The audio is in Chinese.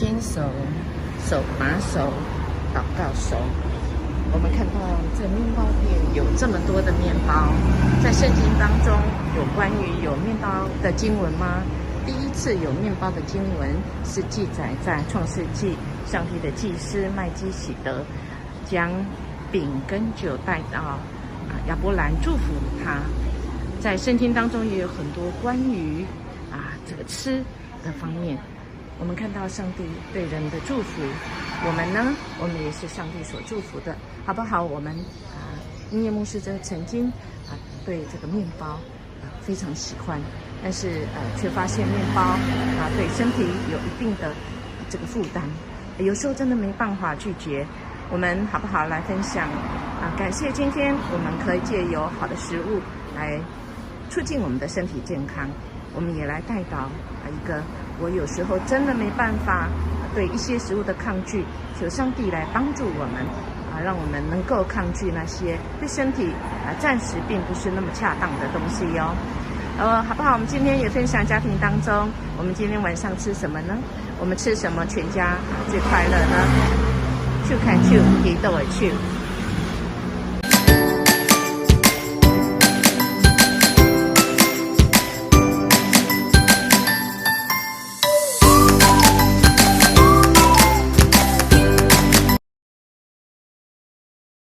牵手、手把手、祷告手。我们看到这面包店有这么多的面包，在圣经当中有关于有面包的经文吗？第一次有面包的经文是记载在创世纪，上帝的祭司麦基洗德将饼跟酒带到亚伯兰祝福他。在圣经当中也有很多关于这个吃的方面，我们看到上帝对人的祝福，我们呢，我们也是上帝所祝福的，好不好？我们音乐牧师曾经对这个面包非常喜欢，但是却发现面包对身体有一定的这个负担，有时候真的没办法拒绝。我们好不好来分享感谢今天我们可以借由好的食物来促进我们的身体健康。我们也来代祷一个我有时候真的没办法对一些食物的抗拒，求上帝来帮助我们让我们能够抗拒那些对身体暂时并不是那么恰当的东西哟。好不好？我们今天也分享家庭当中，我们今天晚上吃什么呢？我们吃什么全家最快乐呢？手看手，耳朵的手。